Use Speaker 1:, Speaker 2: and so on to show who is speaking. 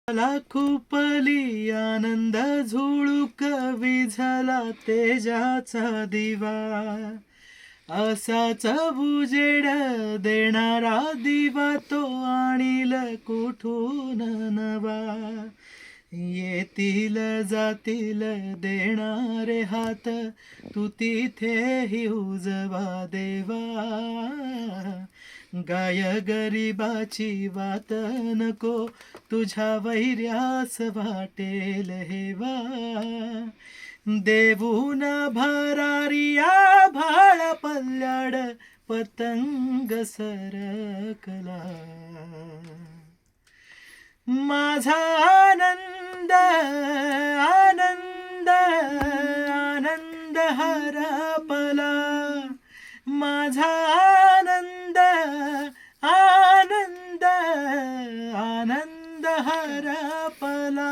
Speaker 1: मला खुपली आनंद झुळूक विझाला तेजाचा दिवा असाच उजेड देणारा दिवा तो आणील कुठून नवा येतील जातील देणारे हात तू तिथेही उजवा देवा गाय गरिबाची वात नको तुझ्या वैर्यास वाटेल हेवा देऊन भरारिया भाळ पल्ल्याड पतंग सरकला माझा आनंद आनंद आनंद हरपला माझा आनंद आनंद आनंद हरपला